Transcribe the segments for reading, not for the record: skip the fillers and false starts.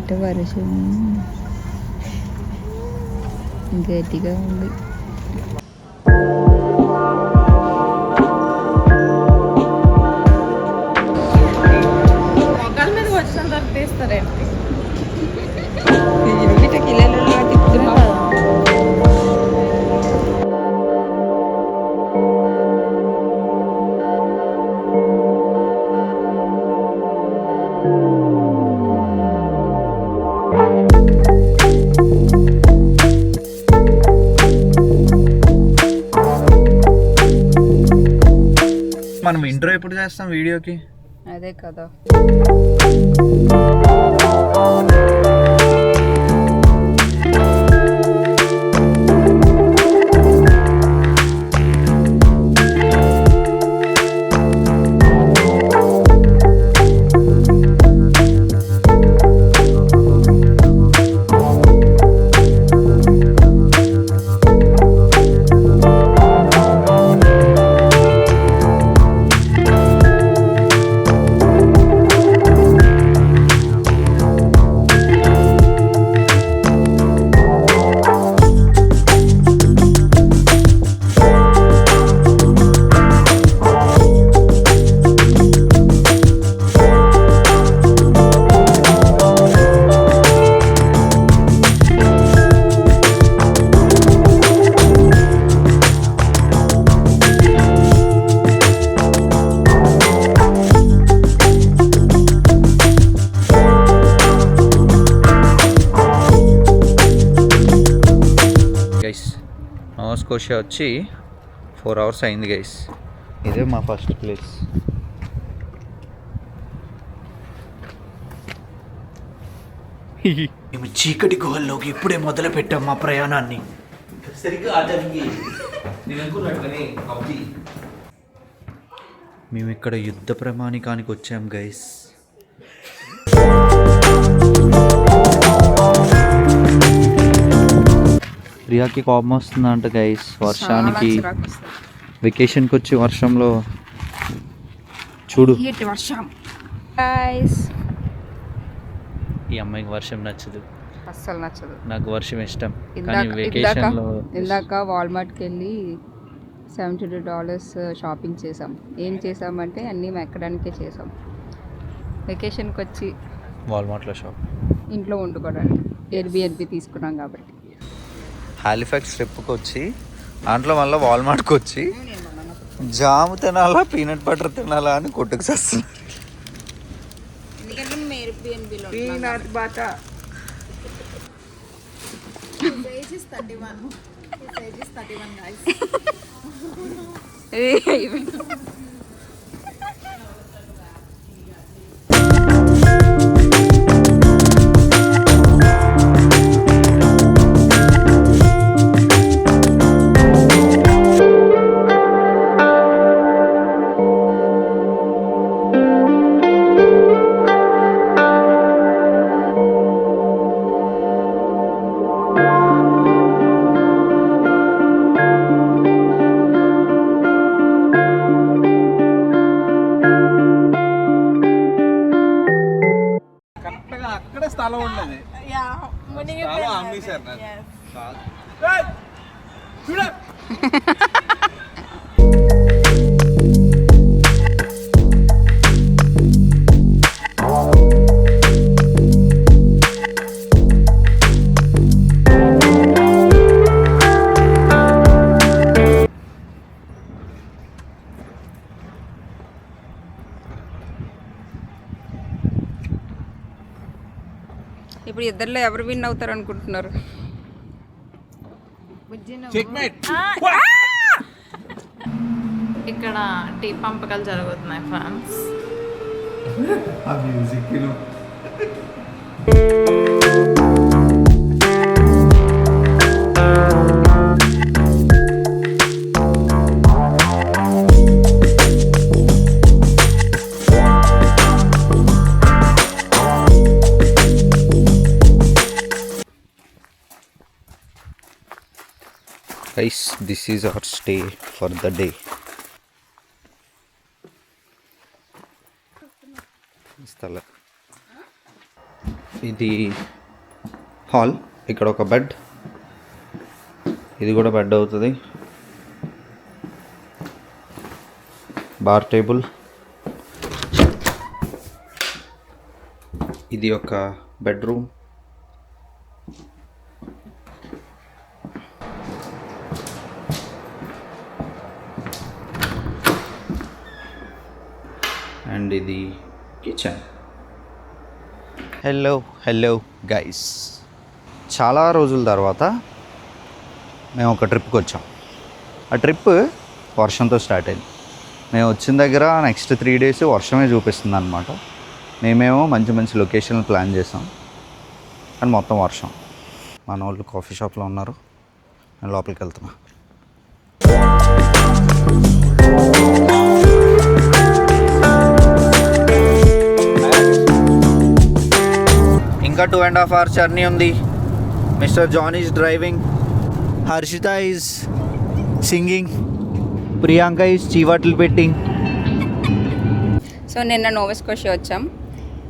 బయట వర్షం గట్టిగా ఉంది. మొక్కల మీద వచ్చిన తర్వాత తీస్తారేంటి? కిలోలలో తిప్పుతున్నాం కదా. మనం ఇంట్రో ఎప్పుడు చేస్తాం వీడియోకి? అదే కదా. నోవా స్కోషియా వచ్చి 4 hours అయింది గైస్. ఇదే మా ఫస్ట్ ప్లేస్. మేము చీకటి గుహల్లోకి ఇప్పుడే మొదలు పెట్టాం మా ప్రయాణాన్ని. మేము ఇక్కడ యుద్ధ ప్రమాణికానికి వచ్చాం గైస్. ప్రియాకి కోపం వస్తుందంట గైస్ వర్షానికి. వెకేషన్కి వచ్చి వర్షంలో చూడు. ఈ అమ్మాయికి వర్షం నచ్చదు, అస్సలు నచ్చదు. నాకు వర్షం ఇష్టం. కానీ వెకేషన్లో ఇందాక వాల్మార్ట్కి వెళ్ళి $72 షాపింగ్ చేసాం. ఏం చేసామంటే అన్నీ ఎక్కడానికే చేసాం. వెకేషన్కి వచ్చి వాల్మార్ట్లో షాప్, ఇంట్లో వండుకోవడానికి ఎయిర్బిఎన్బి తీసుకున్నాం కాబట్టి. హాలిఫాక్స్ ట్రిప్కి వచ్చి దాంట్లో మళ్ళీ వాల్మార్ట్కి వచ్చి జాము తినాలా పీనట్ బటర్ తినాలా అని కొట్టుకు చేస్తున్నారు. పీనట్ బటర్ అక్కడే స్థలం ఉండేది. ఇప్పుడు ఇద్దరిలో ఎవరు విన్ అవుతారు అనుకుంటున్నారు? ఇక్కడ టీ పంపకాలు జరుగుతున్నాయి friends. Guys, this is our stay for the day. स्थल ఇది హాల్, ఇక్కడ ఒక బెడ్, ఇది కూడా బెడ్ అవుతుంది. బార్ టేబుల్, ఇది ఒక బెడ్రూమ్. అండ్ ఇది కిచెన్. హలో గైస్, చాలా రోజుల తర్వాత మేము ఒక ట్రిప్కి వచ్చాం. ఆ ట్రిప్ వర్షంతో స్టార్ట్ అయింది. మేము వచ్చిన దగ్గర నెక్స్ట్ 3 days వర్షమే చూపిస్తుంది అనమాట. మేమేమో మంచి మంచి లొకేషన్లు ప్లాన్ చేసాం, కానీ మొత్తం వర్షం. మన వాళ్ళు కాఫీ షాప్లో ఉన్నారు, నేను లోపలికి వెళ్తున్నా. ఇంకా 2.5 hours జర్నీ ఉంది. Mister John is driving, Harshitha is singing, Priyanka is చీవాట్లు పెట్టింగ్. సో నిన్న నోవెస్కోషియా వచ్చాం.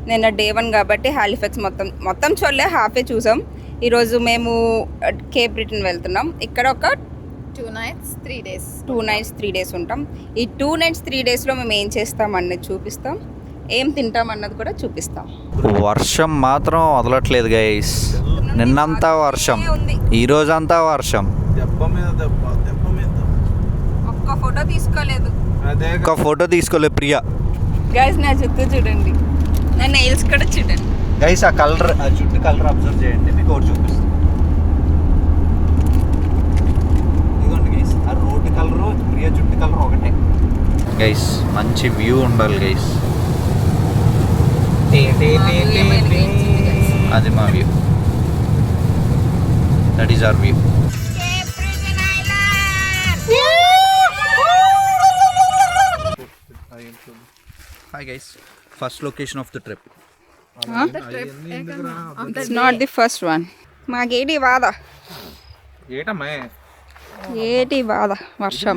నిన్న day 1 కాబట్టి హాలిఫాక్స్ మొత్తం చూడలే, హాఫే చూసాం. ఈరోజు మేము కేప్ బ్రిటన్ వెళ్తున్నాం. ఇక్కడ ఒక 2 nights 3 days. 2 nights 3 days ఉంటాం. ఈ 2 nights 3 daysలో మేము ఏం చేస్తాం అన్నది చూపిస్తాం, ఏం తింటాం అన్నది కూడా చూపిస్తాం. వర్షం మాత్రం వదలట్లేదు గైస్. నిన్నంతా వర్షం, ఈరోజంతా వర్షం. ఒక్క ఫోటో తీసుకోలేదు. ఒక్క ఫోటో తీసుకోలేదు ప్రియా. గైస్ నా జుట్టు చూడండి, నా నెయిల్స్ కూడా చూడండి. గైస్ ఆ కలర్, ఆ జుట్టు కలర్ అబ్జర్వ్ చేయండి, మీకు ఒకటి చూపిస్తాను. ఇదిగోండి గైస్, ఆ రోడ్డు కలరు ప్రియా జుట్టు కలర్ ఒకటే. గైస్ మంచి వ్యూ ఉండాలి గైస్. అది మా view, that is our view. Hi guys, first location of the trip. It's not the first one. మాకేటి బాధ, ఏటి బాధ వర్షం.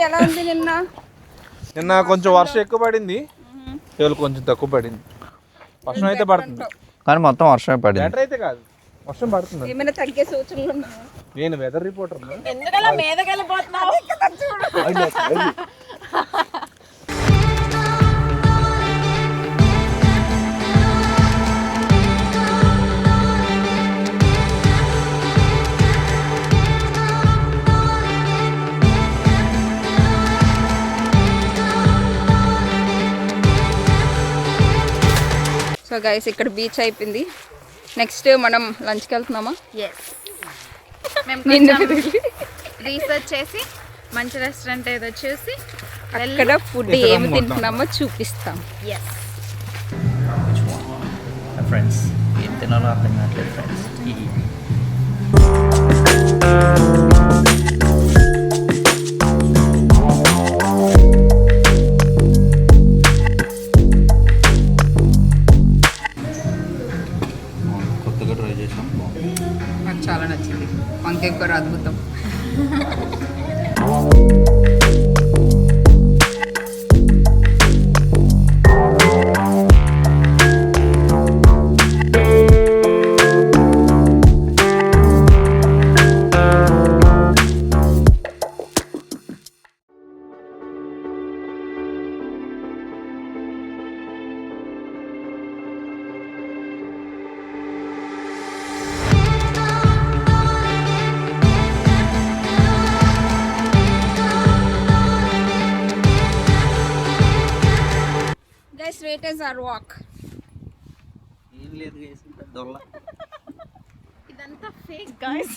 ఎలా ఉంది నిన్న కొంచెం వర్షం ఎక్కువ పడింది, ఇవాళ కొంచెం తక్కువ పడింది. వర్షం అయితే పడుతుంది, కానీ మొత్తం వర్షమే పడింది. బెటర్ అయితే కాదు, వర్షం పడుతుంది. ఏమైనా తగ్గే సూచనలు ఉన్నాయా? నేను వెదర్ రిపోర్టర్. ఎందుకలా మీదకెళ్ళిపోతున్నావు? సో గైస్ ఇక్కడ బీచ్ అయిపోయింది. నెక్స్ట్ మనం లంచ్కి వెళ్తున్నామా? మేము నిన్న రీసెర్చ్ చేసి మంచి రెస్టారెంట్ ఏదో చూసి అక్కడ ఫుడ్ ఏమి తింటున్నామో చూపిస్తాం. ఫ్రెండ్స్ ఏం తినాలో అర్థం కావట్లేదు ఫ్రెండ్స్. కొత్తగా ట్రై చేసాం, నాకు చాలా నచ్చింది. వంకాయ కూర అద్భుతం. Guys, wait as our walk. ఏం లేదు దొల్ల. ఇదంతా ఫేక్ గాయ్స్.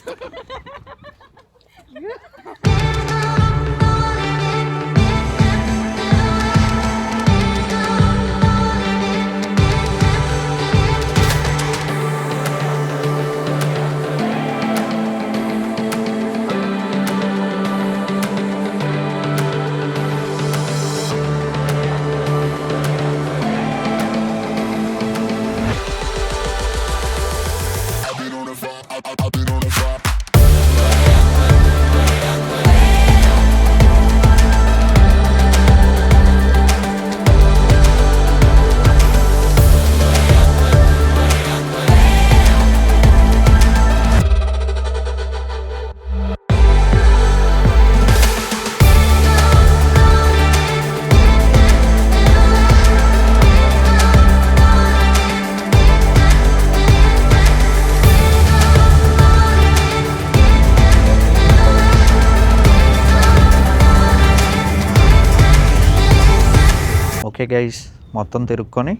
ఓకే గైస్, మొత్తం తిరుక్కొని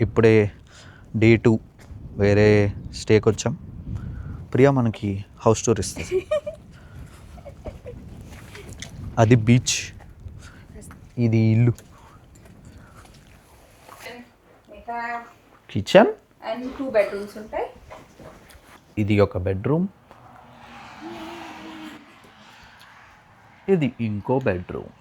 ఇప్పుడే డే 2 వేరే స్టేకి వచ్చాం. ప్రియా మనకి హౌస్ టూర్ ఇస్తుంది. అది బీచ్, ఇది ఇల్లు, కిచెన్, అండ్ 2 బెడ్రూమ్స్ ఉంటాయి. ఇది ఒక బెడ్రూమ్, ఇది ఇంకో బెడ్రూమ్.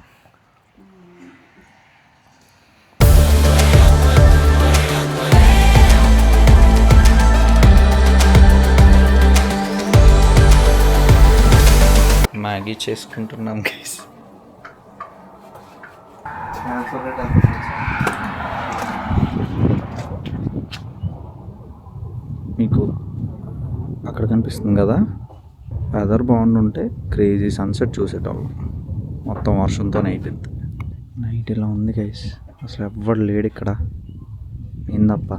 మ్యాగీ చేసుకుంటున్నాం గైస్. మీకు అక్కడ కనిపిస్తుంది కదా, వెదర్ బాగుండుంటే క్రేజీ సన్సెట్ చూసేటోళ్ళం. మొత్తం వర్షంతో అయిపోయింది. నైట్ ఇలా ఉంది గైస్, అసలు ఎవ్వడు లేడు ఇక్కడ, ఏందప్ప.